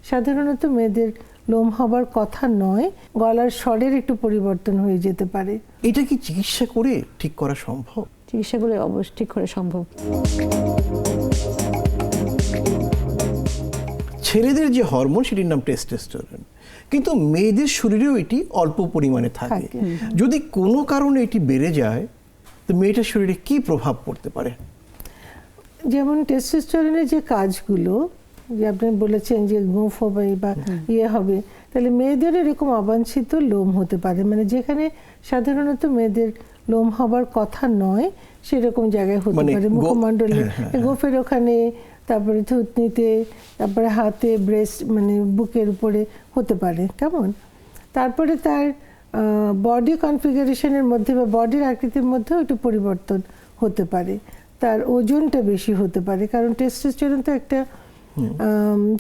সাধারণত মেয়েদের লোম হবার কথা নয়, গলার স্বরের একটু পরিবর্তন হয়ে যেতে পারে। এটা কি চিকিৎসা করে ঠিক করা সম্ভব? চিকিৎসা করে অবশ্যই ঠিক করা সম্ভব। ছেলেদের যে হরমোন সেটির নাম টেস্টোস্টেরন, কিন্তু মেয়েদের শরীরেও এটি অল্প পরিমাণে থাকে। যদি কোনো কারণে এটি বেড়ে যায় তো মেয়েটার শরীরে কি প্রভাব পড়তে পারে? যেমন টেস্টোস্টেরনের যে কাজগুলো, যে আপনি বলেছেন যে গোঁফ হবে বা ইয়ে হবে, তাহলে মেয়েদের এরকম অবাঞ্ছিত লোম হতে পারে, মানে যেখানে সাধারণত মেয়েদের লোম হবার কথা নয় সেরকম জায়গায় হতে পারে। মুখমণ্ডলে, গোঁফের ওখানে, তারপরে থুতনিতে, তারপরে হাতে, ব্রেস্ট মানে বুকের উপরে হতে পারে। কেমন? তারপরে তার বডি কনফিগারেশনের মধ্যে বা বডির আকৃতির মধ্যেও একটু পরিবর্তন হতে পারে। তার ওজনটা বেশি হতে পারে, কারণ টেস্টোস্টেরন তো একটা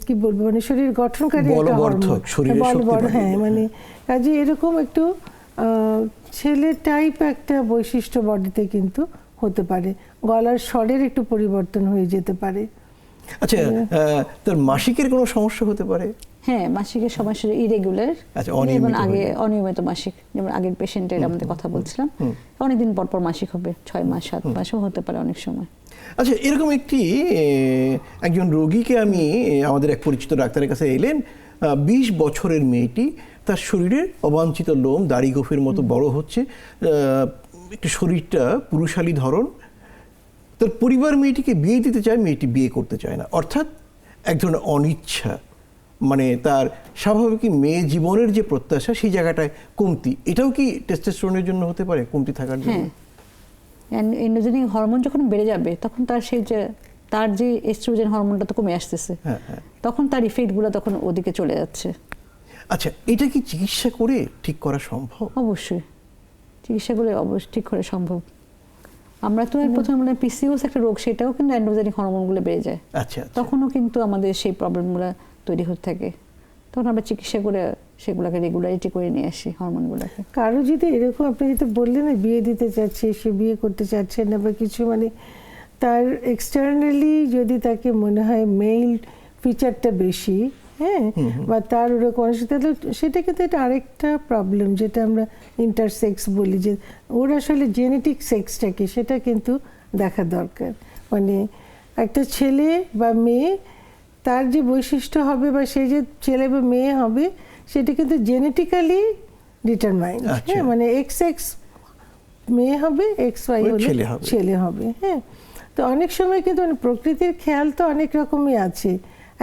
কি বলবো, মানে শরীর গঠনকারী একটা হরমোন। হ্যাঁ, মানে কাজে এরকম একটু ছেলে টাইপ একটা বৈশিষ্ট্য বডিতে কিন্তু হতে পারে, গলার স্বরের একটু পরিবর্তন হয়ে যেতে পারে। আচ্ছা, তার মাসিকের কোনো সমস্যা হতে পারে? হ্যাঁ, মাসিকের সমস্যা ইরেগুলার, যেমন আগে অনিয়মিত মাসিক, যেমন আগের পেশেন্টের আমাদের কথা বলছিলাম, অনেকদিন পর পর মাসিক হবে, 6 মাস 7 মাসও হতে পারে অনেক সময়। আচ্ছা, এরকম একজন রোগীকে আমি, আমাদের এক পরিচিত ডাক্তারের কাছে এলেন, 20 বছরের মেয়েটি, তার শরীরের অবাঞ্ছিত লোম দাড়ি গোফের মতো বড় হচ্ছে, একটু শরীরটা পুরুষালী ধরন। তার পরিবার মেয়েটিকে বিয়ে দিতে চায়, মেয়েটি বিয়ে করতে চায় না, অর্থাৎ এক ধরনের অনিচ্ছা, মানে তার স্বাভাবিক মেয়ে জীবনের যে প্রত্যাশা সেই জায়গাটায় কমতি। এটাও কি টেস্টোস্টেরনের জন্য হতে পারে, কমতি থাকার জন্য? হ্যাঁ, এন্ড্রোজেনিক হরমোন যখন বেড়ে যাবে তখন তার যে এস্ট্রোজেন হরমোনটা তো কমে আসতেছে, তখন তার ইফেক্টগুলো তখন ওদিকে চলে যাচ্ছে। আচ্ছা, এটা কি চিকিৎসা করে ঠিক করা সম্ভব? অবশ্যই চিকিৎসা করে অবশ্যই ঠিক করা সম্ভব। আমরা তো প্রথমে মানে পিসিওএস একটা রোগ, সেটাও কিন্তু এন্ড্রোজেনিক হরমোনগুলো বেড়ে যায়। আচ্ছা, তখনও কিন্তু আমাদের সেই প্রবলেমগুলো তৈরি হতে থাকে, তখন আমরা চিকিৎসা করে সেগুলোকে রেগুলারিটি করে নিয়ে আসি হরমোনগুলোকে। কারো যদি এরকম, আপনি যেটা বললেন না, বিয়ে দিতে চাচ্ছে, সে বিয়ে করতে চাচ্ছে না বা কিছু, মানে তার এক্সটার্নালি যদি তাকে মনে হয় মেল ফিচারটা বেশি, হ্যাঁ, বা তার ওরকম, তাহলে সেটা কিন্তু এটা আরেকটা প্রবলেম, যেটা আমরা ইন্টারসেক্স বলি, যে ওর আসলে জেনেটিক সেক্সটাকে সেটা কিন্তু দেখা দরকার। মানে একটা ছেলে বা মেয়ে, তার যে বৈশিষ্ট্য হবে বা সে যে ছেলে বা মেয়ে হবে, সেটা কিন্তু জেনেটিক্যালি ডিটারমাইন্ড। হ্যাঁ, মানে এক্স মেয়ে হবে, XY হলে ছেলে হবে। হ্যাঁ, তো অনেক সময় কিন্তু প্রকৃতির খেয়াল তো অনেক রকমই আছে।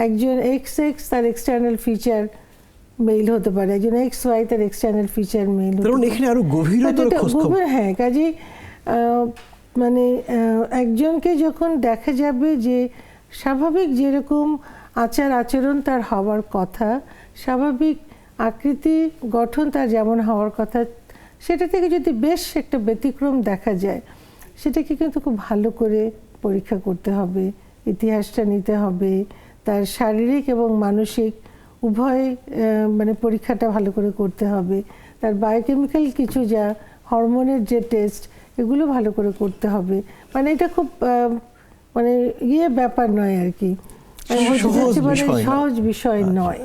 একজন XX তার এক্সটার্নাল ফিচার মেল হতে পারে, একজন XY তার এক্সটার্নাল ফিচার মেল হতে পারে। এখানে আরো গভীরতর খোঁজখবর। হ্যাঁ, কাজেই মানে একজনকে যখন দেখা যাবে যে স্বাভাবিক যেরকম আচার আচরণ তার হওয়ার কথা, স্বাভাবিক আকৃতি গঠন তার যেমন হওয়ার কথা, সেটা থেকে যদি বেশ একটা ব্যতিক্রম দেখা যায়, সেটাকে কিন্তু খুব ভালো করে পরীক্ষা করতে হবে, ইতিহাসটা নিতে হবে, তার শারীরিক এবং মানসিক উভয় মানে পরীক্ষাটা ভালো করে করতে হবে, তার বায়োকেমিক্যাল কিছু যা হরমোনের যে টেস্ট, এগুলো ভালো করে করতে হবে। মানে এটা খুব মানে ব্যাপার নয় আর কি, সহজ বিষয় নয়।